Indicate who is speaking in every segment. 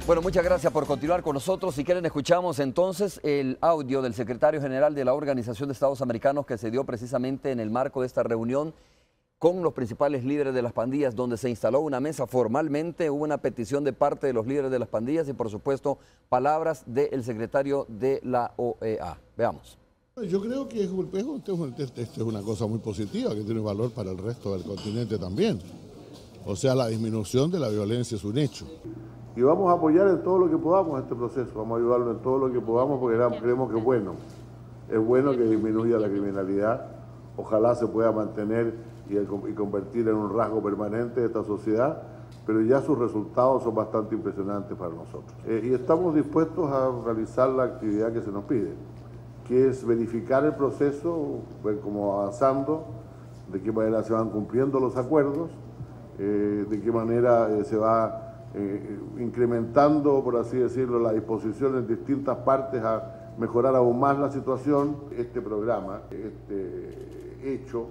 Speaker 1: Bueno, muchas gracias por continuar con nosotros. Si quieren, escuchamos entonces el audio del secretario general de la Organización de Estados Americanos que se dio precisamente en el marco de esta reunión con los principales líderes de las pandillas, donde se instaló una mesa formalmente, hubo una petición de parte de los líderes de las pandillas y, por supuesto, palabras del secretario de la OEA. Veamos.
Speaker 2: Yo creo que es una cosa muy positiva, que tiene valor para el resto del continente también. O sea, la disminución de la violencia es un hecho.
Speaker 3: Y vamos a apoyar en todo lo que podamos este proceso, vamos a ayudarlo en todo lo que podamos porque creemos que es bueno que disminuya la criminalidad, ojalá se pueda mantener y convertir en un rasgo permanente de esta sociedad, pero ya sus resultados son bastante impresionantes para nosotros. Y estamos dispuestos a realizar la actividad que se nos pide, que es verificar el proceso, ver cómo avanzando, de qué manera se van cumpliendo los acuerdos, de qué manera se va incrementando, por así decirlo, la disposición en distintas partes a mejorar aún más la situación. Este programa, este hecho,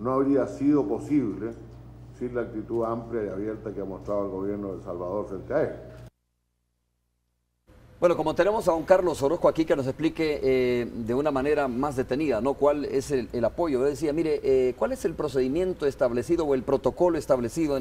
Speaker 3: no habría sido posible sin la actitud amplia y abierta que ha mostrado el gobierno de El Salvador frente a él.
Speaker 1: Bueno, como tenemos a don Carlos Orozco aquí que nos explique de una manera más detenida, ¿no? ¿Cuál es el apoyo? Yo decía, mire, ¿cuál es el procedimiento establecido o el protocolo establecido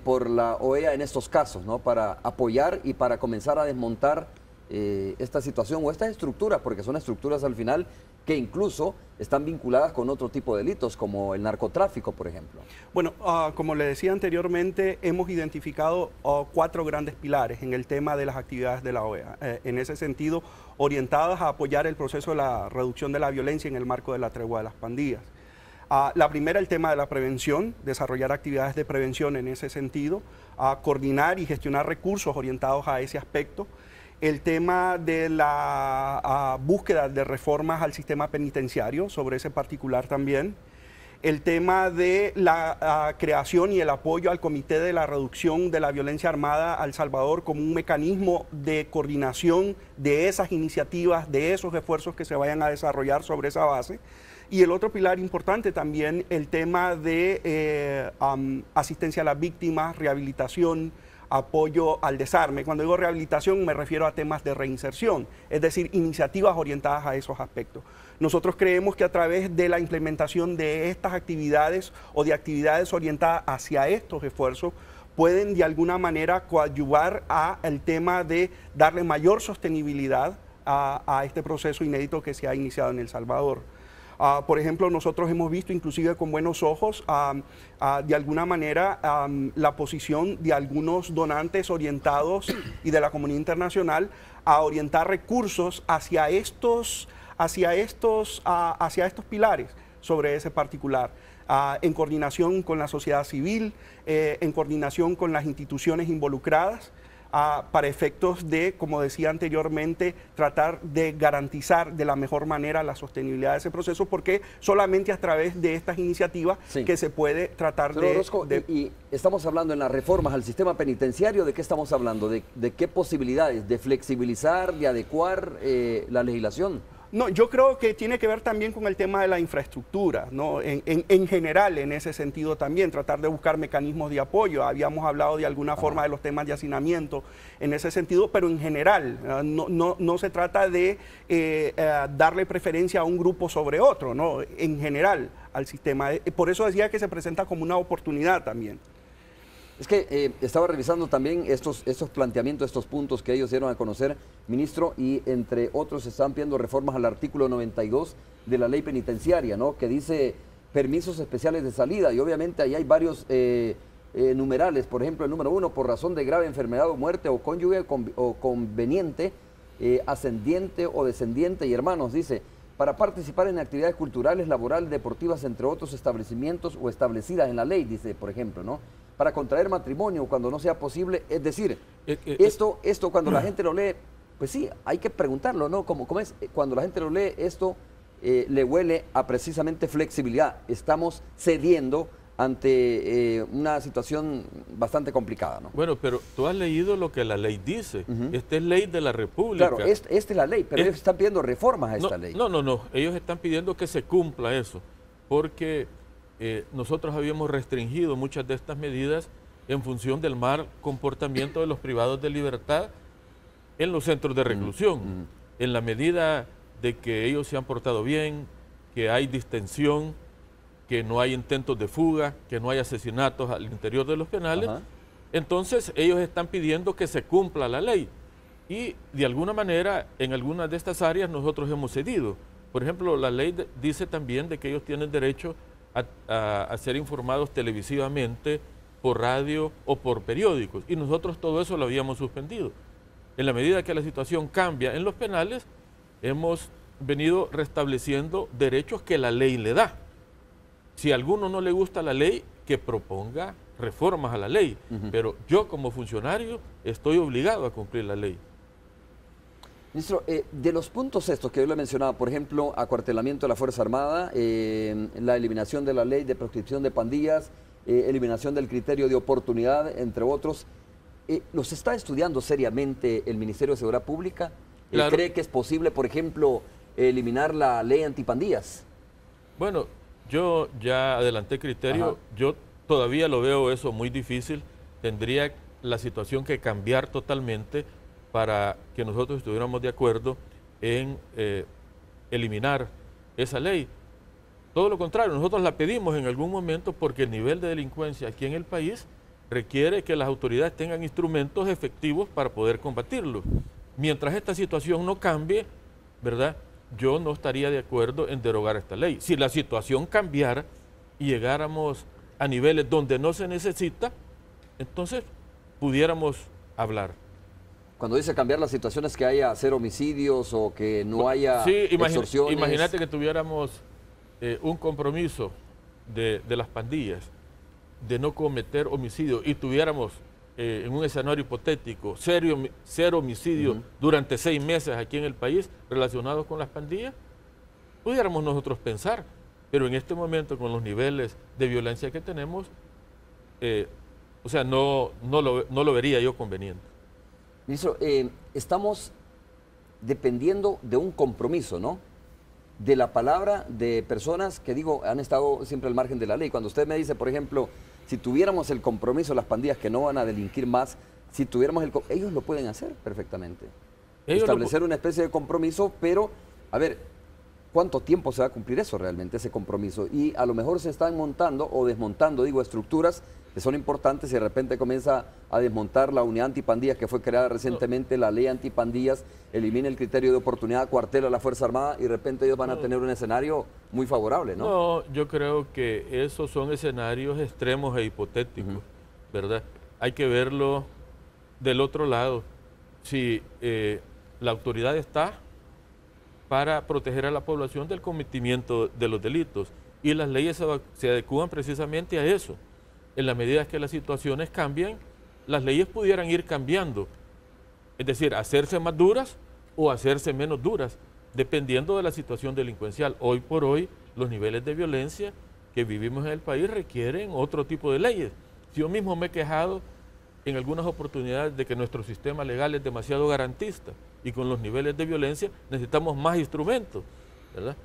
Speaker 1: por la OEA en estos casos, ¿no? Para apoyar y para comenzar a desmontar esta situación o estas estructuras, porque son estructuras al final que incluso están vinculadas con otro tipo de delitos, como el narcotráfico, por ejemplo?
Speaker 4: Bueno, como le decía anteriormente, hemos identificado 4 grandes pilares en el tema de las actividades de la OEA. En ese sentido, orientadas a apoyar el proceso de la reducción de la violencia en el marco de la tregua de las pandillas. La primera, el tema de la prevención, desarrollar actividades de prevención en ese sentido, coordinar y gestionar recursos orientados a ese aspecto. El tema de la búsqueda de reformas al sistema penitenciario, sobre ese particular también. El tema de la creación y el apoyo al Comité de la Reducción de la Violencia Armada a El Salvador como un mecanismo de coordinación de esas iniciativas, de esos esfuerzos que se vayan a desarrollar sobre esa base. Y el otro pilar importante también, el tema de asistencia a las víctimas, rehabilitación, apoyo al desarme. Cuando digo rehabilitación me refiero a temas de reinserción, es decir, iniciativas orientadas a esos aspectos. Nosotros creemos que a través de la implementación de estas actividades o de actividades orientadas hacia estos esfuerzos, pueden de alguna manera coadyuvar al tema de darle mayor sostenibilidad a este proceso inédito que se ha iniciado en El Salvador. Por ejemplo, nosotros hemos visto inclusive con buenos ojos de alguna manera la posición de algunos donantes orientados y de la comunidad internacional a orientar recursos hacia estos pilares sobre ese particular. En coordinación con la sociedad civil, en coordinación con las instituciones involucradas, para efectos de, como decía anteriormente, tratar de garantizar de la mejor manera la sostenibilidad de ese proceso, porque solamente a través de estas iniciativas que se puede tratar
Speaker 1: Orozco, y estamos hablando en las reformas al sistema penitenciario, ¿de qué estamos hablando? ¿De qué posibilidades? ¿De flexibilizar, de adecuar la legislación?
Speaker 4: No, yo creo que tiene que ver también con el tema de la infraestructura, ¿no? En general, en ese sentido también, tratar de buscar mecanismos de apoyo. Habíamos hablado de alguna forma de los temas de hacinamiento en ese sentido, pero en general, no se trata de darle preferencia a un grupo sobre otro, ¿no? En general al sistema. Por eso decía que se presenta como una oportunidad también.
Speaker 1: Es que estaba revisando también estos planteamientos, estos puntos que ellos dieron a conocer, ministro, y entre otros están pidiendo reformas al artículo 92 de la ley penitenciaria, ¿no? Que dice permisos especiales de salida, y obviamente ahí hay varios numerales. Por ejemplo, el número 1, por razón de grave enfermedad o muerte o cónyuge o conveniente, ascendiente o descendiente y hermanos, dice, para participar en actividades culturales, laborales, deportivas, entre otros establecimientos o establecidas en la ley, dice, por ejemplo, ¿no? Para contraer matrimonio cuando no sea posible, es decir, esto cuando la gente lo lee, pues sí, hay que preguntarlo, ¿no? ¿Cómo es? Cuando la gente lo lee, esto le huele a precisamente flexibilidad. Estamos cediendo ante una situación bastante complicada, ¿no?
Speaker 5: Bueno, pero tú has leído lo que la ley dice. Esta es ley de la República.
Speaker 1: Claro, esta es la ley, pero ellos están pidiendo reformas a esta ley.
Speaker 5: No, ellos están pidiendo que se cumpla eso, porque nosotros habíamos restringido muchas de estas medidas en función del mal comportamiento de los privados de libertad en los centros de reclusión. En la medida de que ellos se han portado bien, que hay distensión, que no hay intentos de fuga, que no hay asesinatos al interior de los penales, entonces ellos están pidiendo que se cumpla la ley. Y de alguna manera, en algunas de estas áreas nosotros hemos cedido. Por ejemplo, la ley dice también de que ellos tienen derecho a ser informados televisivamente, por radio o por periódicos. Y nosotros todo eso lo habíamos suspendido. En la medida que la situación cambia en los penales, hemos venido restableciendo derechos que la ley le da. Si a alguno no le gusta la ley, que proponga reformas a la ley. Pero yo como funcionario estoy obligado a cumplir la ley.
Speaker 1: Ministro, de los puntos estos que yo le mencionaba, por ejemplo, acuartelamiento de la Fuerza Armada, la eliminación de la ley de proscripción de pandillas, eliminación del criterio de oportunidad, entre otros, ¿los está estudiando seriamente el Ministerio de Seguridad Pública?
Speaker 5: Claro.
Speaker 1: ¿Cree que es posible, por ejemplo, eliminar la ley antipandillas?
Speaker 5: Bueno, yo ya adelanté criterio, yo todavía lo veo eso muy difícil, tendría la situación que cambiar totalmente para que nosotros estuviéramos de acuerdo en eliminar esa ley. Todo lo contrario, nosotros la pedimos en algún momento porque el nivel de delincuencia aquí en el país requiere que las autoridades tengan instrumentos efectivos para poder combatirlo. Mientras esta situación no cambie, ¿verdad?, yo no estaría de acuerdo en derogar esta ley. Si la situación cambiara y llegáramos a niveles donde no se necesita, entonces pudiéramos hablar.
Speaker 1: Cuando dice cambiar las situaciones, que haya 0 homicidios o que no haya extorsiones.
Speaker 5: Imagínate que tuviéramos un compromiso de las pandillas de no cometer homicidios y tuviéramos en un escenario hipotético 0 homicidios durante 6 meses aquí en el país relacionados con las pandillas, pudiéramos nosotros pensar, pero en este momento con los niveles de violencia que tenemos, o sea, no lo vería yo conveniente.
Speaker 1: Ministro, estamos dependiendo de un compromiso, ¿no?, de la palabra de personas que, digo, han estado siempre al margen de la ley. Cuando usted me dice, por ejemplo, si tuviéramos el compromiso de las pandillas que no van a delinquir más, si tuviéramos ellos lo pueden hacer perfectamente. Establecer una especie de compromiso, pero, a ver, ¿cuánto tiempo se va a cumplir eso realmente, ese compromiso? Y a lo mejor se están montando o desmontando, digo, estructuras que son importantes y de repente comienza a desmontar la unidad antipandillas que fue creada recientemente, la ley antipandillas, elimina el criterio de oportunidad, cuartela a la Fuerza Armada y de repente ellos van a tener un escenario muy favorable, ¿no?
Speaker 5: No, yo creo que esos son escenarios extremos e hipotéticos, ¿verdad? Hay que verlo del otro lado. Si la autoridad está para proteger a la población del cometimiento de los delitos y las leyes se adecúan precisamente a eso. En la medida que las situaciones cambian, las leyes pudieran ir cambiando, es decir, hacerse más duras o hacerse menos duras, dependiendo de la situación delincuencial. Hoy por hoy, los niveles de violencia que vivimos en el país requieren otro tipo de leyes. Yo mismo me he quejado en algunas oportunidades de que nuestro sistema legal es demasiado garantista y con los niveles de violencia necesitamos más instrumentos, ¿verdad?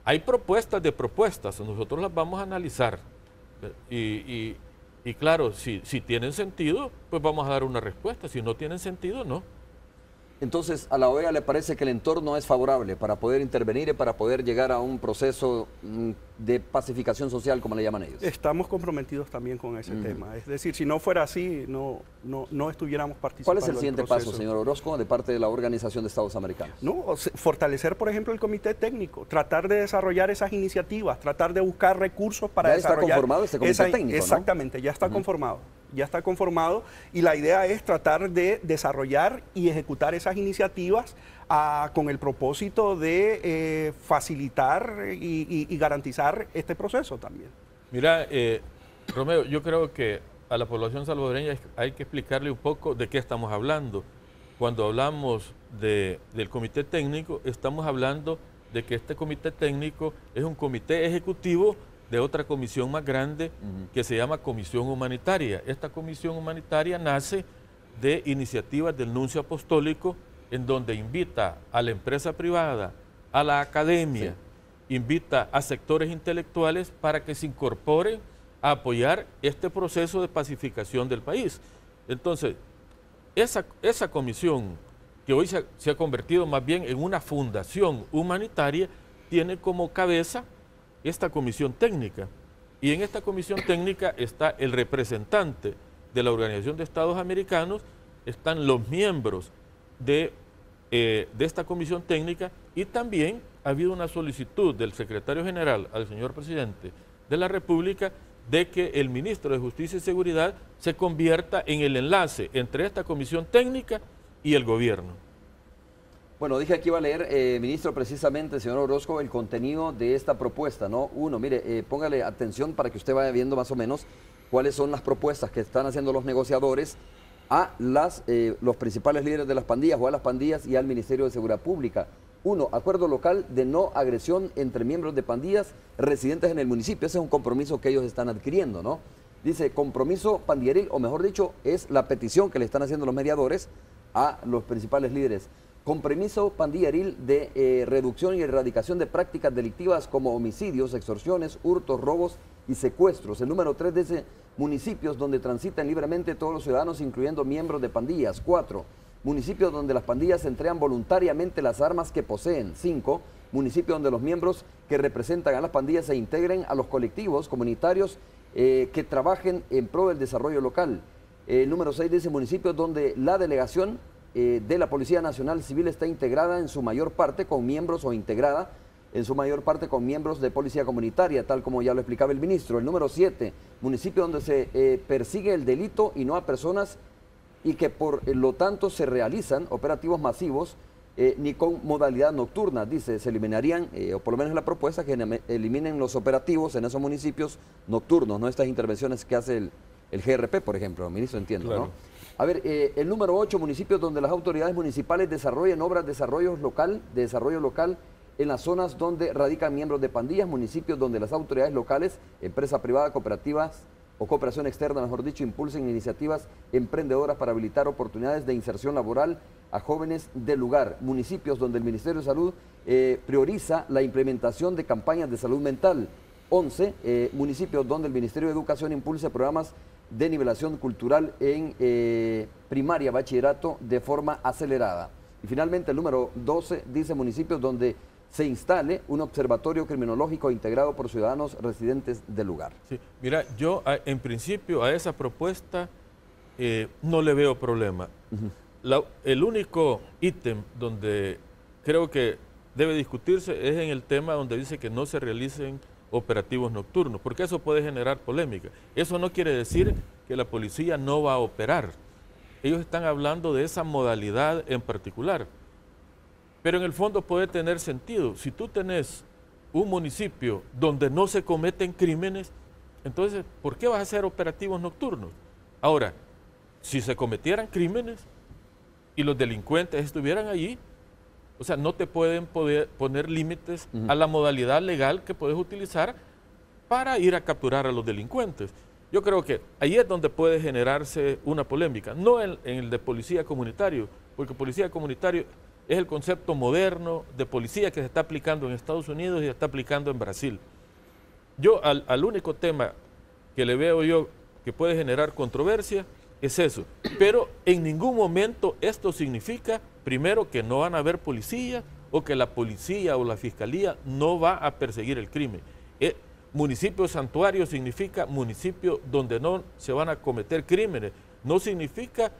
Speaker 5: Hay propuestas de propuestas, nosotros las vamos a analizar. Y claro, si tienen sentido, pues vamos a dar una respuesta. Si no tienen sentido, no.
Speaker 1: Entonces, ¿a la OEA le parece que el entorno es favorable para poder intervenir y para poder llegar a un proceso de pacificación social, como le llaman ellos? Estamos comprometidos también con ese tema. Es decir, si no fuera así, no estuviéramos participando. ¿Cuál es el siguiente paso, señor Orozco, de parte de la Organización de Estados Americanos?
Speaker 4: No, fortalecer, por ejemplo, el comité técnico, tratar de desarrollar esas iniciativas, tratar de buscar recursos para desarrollar. ¿Ya está conformado este comité técnico, exactamente, ¿no? Ya está conformado. Ya está conformado y la idea es tratar de desarrollar y ejecutar esas iniciativas con el propósito de facilitar y garantizar este proceso también.
Speaker 5: Mira, Romeo, yo creo que a la población salvadoreña hay que explicarle un poco de qué estamos hablando. Cuando hablamos del comité técnico, estamos hablando de que este comité técnico es un comité ejecutivo de otra comisión más grande que se llama Comisión Humanitaria. Esta Comisión Humanitaria nace de iniciativas del Nuncio Apostólico, en donde invita a la empresa privada, a la academia, invita a sectores intelectuales para que se incorporen a apoyar este proceso de pacificación del país. Entonces, esa comisión, que hoy se ha convertido más bien en una fundación humanitaria, tiene como cabeza esta comisión técnica. Y en esta comisión técnica está el representante de la Organización de Estados Americanos, están los miembros de esta comisión técnica, y también ha habido una solicitud del secretario general al señor presidente de la República de que el ministro de Justicia y Seguridad se convierta en el enlace entre esta comisión técnica y el gobierno.
Speaker 1: Bueno, dije que iba a leer, ministro, precisamente, señor Orozco, el contenido de esta propuesta, ¿no? Uno, mire, póngale atención para que usted vaya viendo más o menos cuáles son las propuestas que están haciendo los negociadores a los principales líderes de las pandillas o a las pandillas y al Ministerio de Seguridad Pública. Uno, acuerdo local de no agresión entre miembros de pandillas residentes en el municipio. Ese es un compromiso que ellos están adquiriendo, ¿no? Dice, compromiso pandilleril, o mejor dicho, es la petición que le están haciendo los mediadores a los principales líderes. Compromiso pandilleril de reducción y erradicación de prácticas delictivas como homicidios, extorsiones, hurtos, robos y secuestros. El número 3 dice, municipios donde transitan libremente todos los ciudadanos, incluyendo miembros de pandillas. 4. Municipios donde las pandillas entregan voluntariamente las armas que poseen. 5. Municipios donde los miembros que representan a las pandillas se integren a los colectivos comunitarios que trabajen en pro del desarrollo local. Número 6 dice municipios donde la delegación de la Policía Nacional Civil está integrada en su mayor parte con miembros o integrada en su mayor parte con miembros de policía comunitaria, tal como ya lo explicaba el ministro. El número 7, municipios donde se persigue el delito y no a personas y que por lo tanto se realizan operativos masivos ni con modalidad nocturna. Dice, se eliminarían, o por lo menos la propuesta, que eliminen los operativos en esos municipios nocturnos, no estas intervenciones que hace el GRP, por ejemplo, ministro, entiendo, claro, ¿no? A ver, el número 8, municipios donde las autoridades municipales desarrollen obras de desarrollo local en las zonas donde radican miembros de pandillas, municipios donde las autoridades locales, empresa privada, cooperativas o cooperación externa, mejor dicho, impulsen iniciativas emprendedoras para habilitar oportunidades de inserción laboral a jóvenes del lugar. Municipios donde el Ministerio de Salud prioriza la implementación de campañas de salud mental. 11, municipios donde el Ministerio de Educación impulse programas de nivelación cultural en primaria, bachillerato de forma acelerada. Y finalmente el número 12 dice municipios donde se instale un observatorio criminológico integrado por ciudadanos residentes del lugar.
Speaker 5: Sí, mira, yo en principio a esa propuesta no le veo problema. El único ítem donde creo que debe discutirse es en el tema donde dice que no se realicen operativos nocturnos, porque eso puede generar polémica. Eso no quiere decir que la policía no va a operar. Ellos están hablando de esa modalidad en particular. Pero en el fondo puede tener sentido. Si tú tenés un municipio donde no se cometen crímenes, entonces, ¿por qué vas a hacer operativos nocturnos? Ahora, si se cometieran crímenes y los delincuentes estuvieran allí, o sea, no te pueden poner límites a la modalidad legal que puedes utilizar para ir a capturar a los delincuentes. Yo creo que ahí es donde puede generarse una polémica, no en el de policía comunitario, porque policía comunitario es el concepto moderno de policía que se está aplicando en Estados Unidos y se está aplicando en Brasil. Yo al único tema que le veo yo que puede generar controversia es eso, pero en ningún momento esto significa, primero, que no van a haber policía o que la policía o la fiscalía no va a perseguir el crimen. Municipio santuario significa municipio donde no se van a cometer crímenes, no significa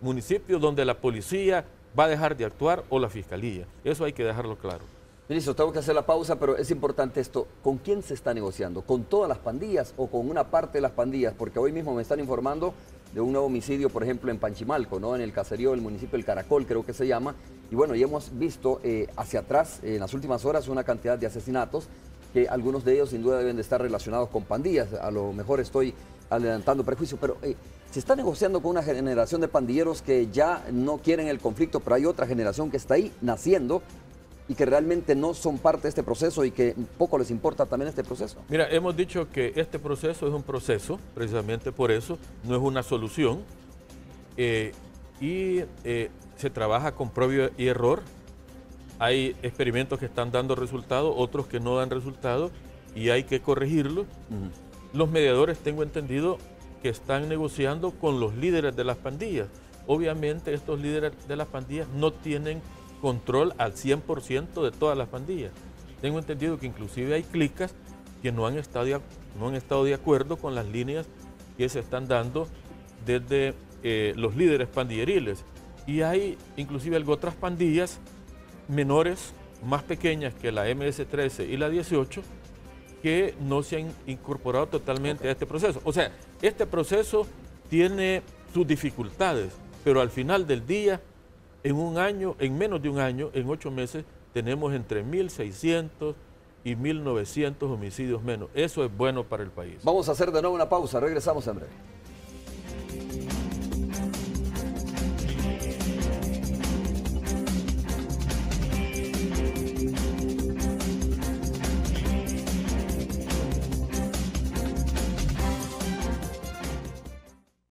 Speaker 5: municipio donde la policía va a dejar de actuar o la fiscalía. Eso hay que dejarlo claro.
Speaker 1: Ministro, tengo que hacer la pausa, pero es importante esto. ¿Con quién se está negociando? ¿Con todas las pandillas o con una parte de las pandillas? Porque hoy mismo me están informando de un nuevo homicidio, por ejemplo, en Panchimalco, ¿no? En el caserío del municipio del Caracol, creo que se llama. Y bueno, ya hemos visto hacia atrás, en las últimas horas, una cantidad de asesinatos que algunos de ellos sin duda deben de estar relacionados con pandillas. A lo mejor estoy adelantando prejuicios, pero se está negociando con una generación de pandilleros que ya no quieren el conflicto, pero hay otra generación que está ahí naciendo y que realmente no son parte de este proceso y que poco les importa también este proceso.
Speaker 5: Mira, hemos dicho que este proceso es un proceso, precisamente por eso, no es una solución, se trabaja con prueba y error. Hay experimentos que están dando resultados, otros que no dan resultados y hay que corregirlos. los mediadores, tengo entendido, que están negociando con los líderes de las pandillas. Obviamente estos líderes de las pandillas no tienen control al 100% de todas las pandillas. Tengo entendido que inclusive hay clicas que no han estado de acuerdo con las líneas que se están dando desde los líderes pandilleriles. Y hay inclusive otras pandillas menores, más pequeñas que la MS-13 y la 18, que no se han incorporado totalmente a este proceso. O sea, este proceso tiene sus dificultades, pero al final del día, en un año, en menos de un año, en 8 meses, tenemos entre 1.600 y 1.900 homicidios menos. Eso es bueno para el país.
Speaker 1: Vamos a hacer de nuevo una pausa, regresamos en breve.